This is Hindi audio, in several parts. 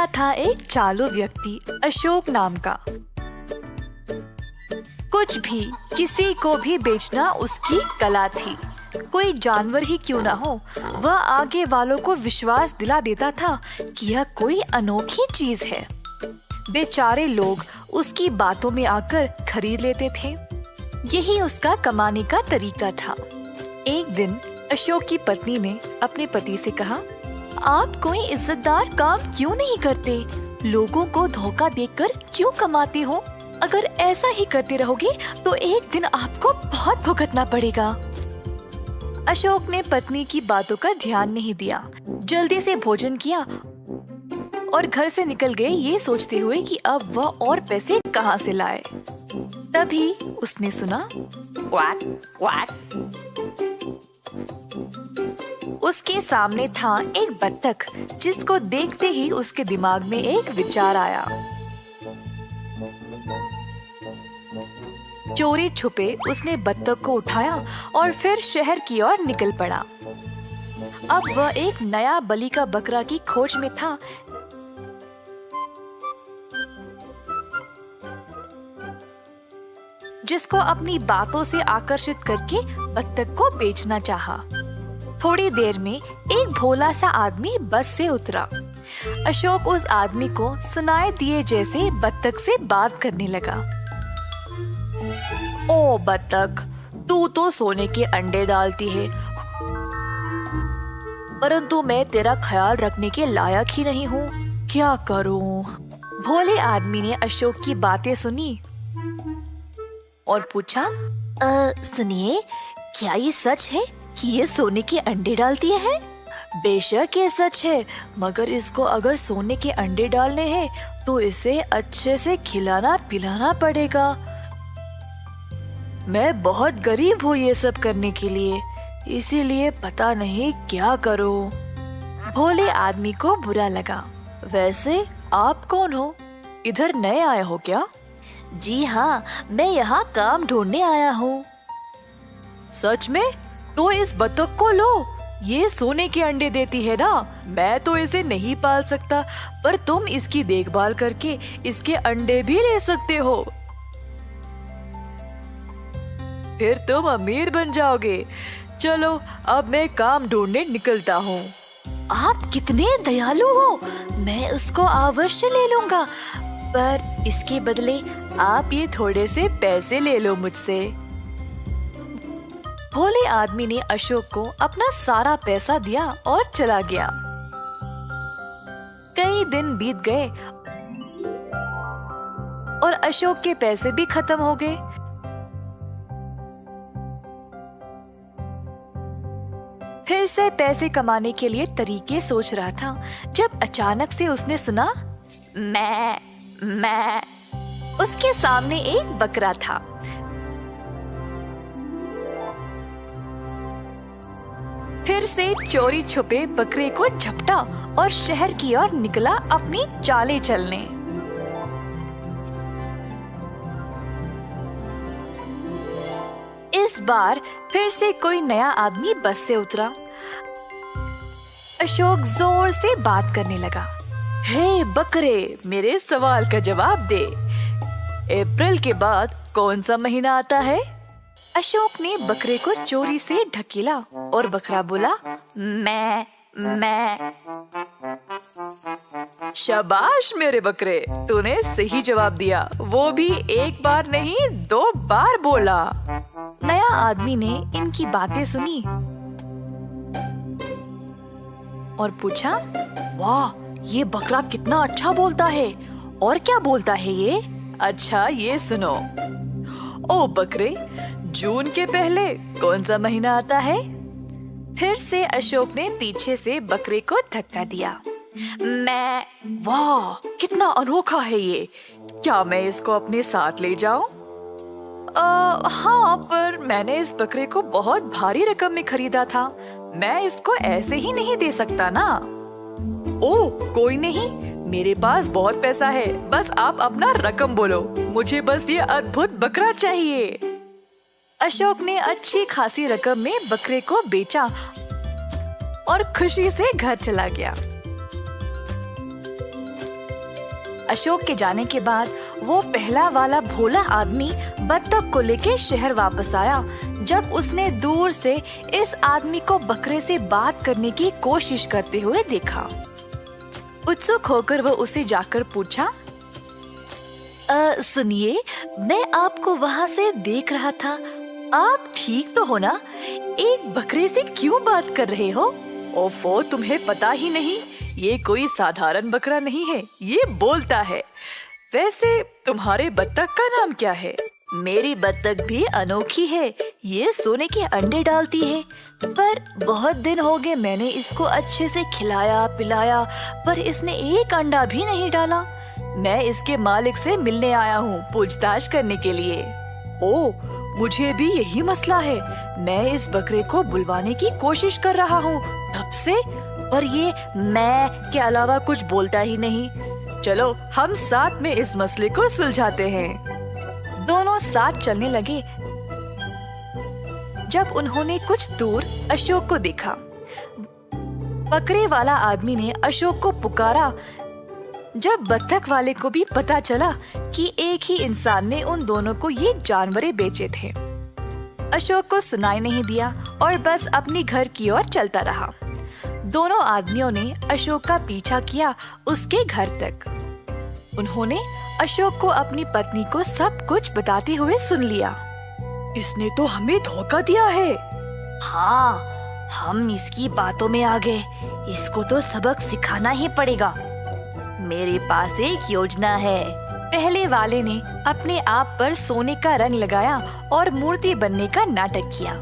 रहता था एक चालू व्यक्ति अशोक नाम का। कुछ भी किसी को भी बेचना उसकी कला थी। कोई जानवर ही क्यों ना हो, वह आगे वालों को विश्वास दिला देता था कि यह कोई अनोखी चीज है। बेचारे लोग उसकी बातों में आकर खरीद लेते थे। यही उसका कमाने का तरीका था। एक दिन अशोक की पत्नी ने अपने पति से कहा, आप कोई इज्जतदार काम क्यों नहीं करते? लोगों को धोखा देकर क्यों कमाते हो? अगर ऐसा ही करते रहोगे तो एक दिन आपको बहुत भुगतना पड़ेगा। अशोक ने पत्नी की बातों का ध्यान नहीं दिया। जल्दी से भोजन किया और घर से निकल गए, ये सोचते हुए कि अब वह और पैसे कहां से लाए। तभी उसने सुना क्वाक क्वाक। उसके सामने था एक बत्तख, जिसको देखते ही उसके दिमाग में एक विचार आया। चोरी छुपे उसने बत्तख को उठाया और फिर शहर की ओर निकल पड़ा। अब वह एक नया बलि का बकरा की खोज में था। जिसको अपनी बातों से आकर्षित करके बत्तख को बेचना चाहा। थोड़ी देर में एक भोला सा आदमी बस से उतरा। अशोक उस आदमी को सुनाए दिए जैसे बत्तख से बात करने लगा। ओ बत्तख, तू तो सोने के अंडे डालती है, परंतु मैं तेरा ख्याल रखने के लायक ही नहीं हूँ। क्या करूँ? भोले आदमी ने अशोक की बातें सुनी और पूछा, सुनिए, क्या ये सच है कि ये सोने के अंडे डालती है? बेशक ये सच है, मगर इसको अगर सोने के अंडे डालने हैं तो इसे अच्छे से खिलाना पिलाना पड़ेगा। मैं बहुत गरीब हूँ ये सब करने के लिए, इसीलिए पता नहीं क्या करूँ। भोले आदमी को बुरा लगा। वैसे आप कौन हो? इधर नए आए हो क्या? जी हाँ, मैं यहाँ काम ढूंढने आया हूँ। सच में? तो इस बत्तख को लो, ये सोने के अंडे देती है ना। मैं तो इसे नहीं पाल सकता, पर तुम इसकी देखभाल करके इसके अंडे भी ले सकते हो। फिर तुम अमीर बन जाओगे। चलो अब मैं काम ढूंढने निकलता हूँ। आप कितने दयालु हो, मैं उसको अवश्य ले लूंगा, पर इसके बदले आप ये थोड़े से पैसे ले लो मुझसे। भोले आदमी ने अशोक को अपना सारा पैसा दिया और चला गया। कई दिन बीत गए और अशोक के पैसे भी खत्म हो गए। फिर से पैसे कमाने के लिए तरीके सोच रहा था, जब अचानक से उसने सुना मैं। उसके सामने एक बकरा था। फिर से चोरी छुपे बकरे को झपटा और शहर की ओर निकला अपनी चालें चलने। इस बार फिर से कोई नया आदमी बस से उतरा। अशोक जोर से बात करने लगा। हे बकरे, मेरे सवाल का जवाब दे। अप्रैल के बाद कौन सा महीना आता है? अशोक ने बकरे को चोरी से ढकेला और बकरा बोला, मैं। शाबाश मेरे बकरे, तूने सही जवाब दिया, वो भी एक बार नहीं 2 बार बोला। नया आदमी ने इनकी बातें सुनी और पूछा, वाह, ये बकरा कितना अच्छा बोलता है। और क्या बोलता है ये? अच्छा ये सुनो। ओ बकरे, जून के पहले कौन सा महीना आता है? फिर से अशोक ने पीछे से बकरे को धक्का दिया। मैं। वाह, कितना अनोखा है ये। क्या मैं इसको अपने साथ ले जाऊं? हाँ, पर मैंने इस बकरे को बहुत भारी रकम में खरीदा था। मैं इसको ऐसे ही नहीं दे सकता ना। ओह, कोई नहीं, मेरे पास बहुत पैसा है। बस आप अपना रकम बोलो, मुझे बस ये अद्भुत बकरा चाहिए। अशोक ने अच्छी खासी रकम में बकरे को बेचा और खुशी से घर चला गया। अशोक के जाने के बाद वो पहला वाला भोला आदमी बत्तख को लेके शहर वापस आया। जब उसने दूर से इस आदमी को बकरे से बात करने की कोशिश करते हुए देखा, उत्सुक होकर वो उसे जाकर पूछा, सुनिए, मैं आपको वहाँ से देख रहा था, आप ठीक तो हो ना? एक बकरे से क्यों बात कर रहे हो? ओफो, तुम्हें पता ही नहीं, ये कोई साधारण बकरा नहीं है, ये बोलता है। वैसे तुम्हारे बत्तख का नाम क्या है? मेरी बत्तख भी अनोखी है, ये सोने के अंडे डालती है, पर बहुत दिन हो गए मैंने इसको अच्छे से खिलाया पिलाया, पर इसने एक अंडा भी नहीं डाला। मैं इसके मालिक से मिलने आया हूँ पूछताछ करने के लिए। ओह, मुझे भी यही मसला है, मैं इस बकरे को बुलवाने की कोशिश कर रहा हूँ तब से, पर ये मैं के अलावा कुछ बोलता ही नहीं। चलो हम साथ में इस मसले को सुलझाते हैं। दोनों साथ चलने लगे। जब उन्होंने कुछ दूर अशोक को देखा, बकरे वाला आदमी ने अशोक को पुकारा। जब बत्तख वाले को भी पता चला कि एक ही इंसान ने उन दोनों को ये जानवरें बेचे थे, अशोक को सुनाई नहीं दिया और बस अपनी घर की ओर चलता रहा। दोनों आदमियों ने अशोक का पीछा किया उसके घर तक। उन्होंने अशोक को अपनी पत्नी को सब कुछ बताते हुए सुन लिया। इसने तो हमें धोखा दिया है। हाँ, हम इसकी बातों में आ गए, इसको तो सबक सिखाना ही पड़ेगा। मेरे पास एक योजना है। पहले वाले ने अपने आप पर सोने का रंग लगाया और मूर्ति बनने का नाटक किया।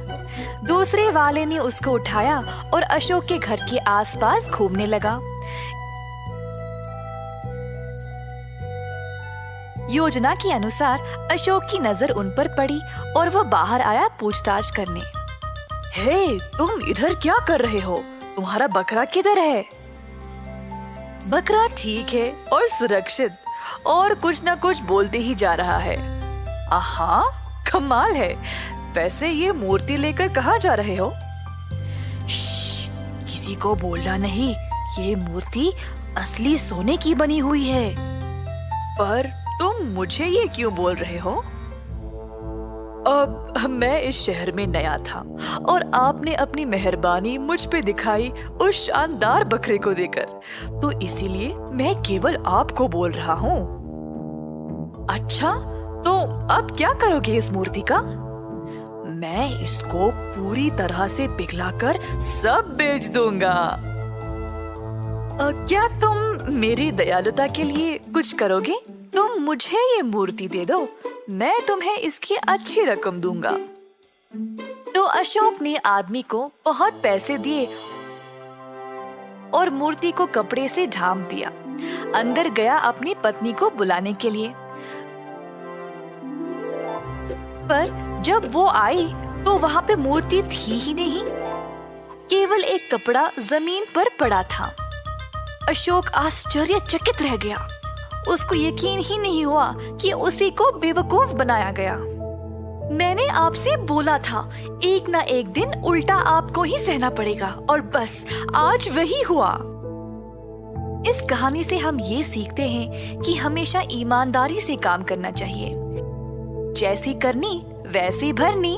दूसरे वाले ने उसको उठाया और अशोक के घर के आसपास घूमने लगा। योजना के अनुसार अशोक की नजर उन पर पड़ी और वो बाहर आया पूछताछ करने। हे, तुम इधर क्या कर रहे हो? तुम्हारा बकरा किधर है? बकरा ठीक है और सुरक्षित, और कुछ न कुछ बोलते ही जा रहा है। आहा, कमाल है। वैसे ये मूर्ति लेकर कहाँ जा रहे हो? श्श, किसी को बोलना नहीं, ये मूर्ति असली सोने की बनी हुई है। पर तुम मुझे ये क्यों बोल रहे हो? अब मैं इस शहर में नया था और आपने अपनी मेहरबानी मुझ पे दिखाई उस शानदार बकरे को देकर, तो इसीलिए मैं केवल आपको बोल रहा हूँ। अच्छा, तो अब क्या करोगे इस मूर्ति का? मैं इसको पूरी तरह से पिघलाकर सब बेच दूंगा। क्या तुम मेरी दयालुता के लिए कुछ करोगे? तुम मुझे ये मूर्ति दे दो, मैं तुम्हें इसकी अच्छी रकम दूंगा। तो अशोक ने आदमी को बहुत पैसे दिए और मूर्ति को कपड़े से ढांप दिया। अंदर गया अपनी पत्नी को बुलाने के लिए, पर जब वो आई तो वहाँ पे मूर्ति थी ही नहीं, केवल एक कपड़ा जमीन पर पड़ा था। अशोक आश्चर्यचकित रह गया। उसको यकीन ही नहीं हुआ कि उसी को बेवकूफ बनाया गया। मैंने आपसे बोला था, एक ना एक दिन उल्टा आपको ही सहना पड़ेगा, और बस आज वही हुआ। इस कहानी से हम ये सीखते हैं कि हमेशा ईमानदारी से काम करना चाहिए। जैसी करनी वैसी भरनी।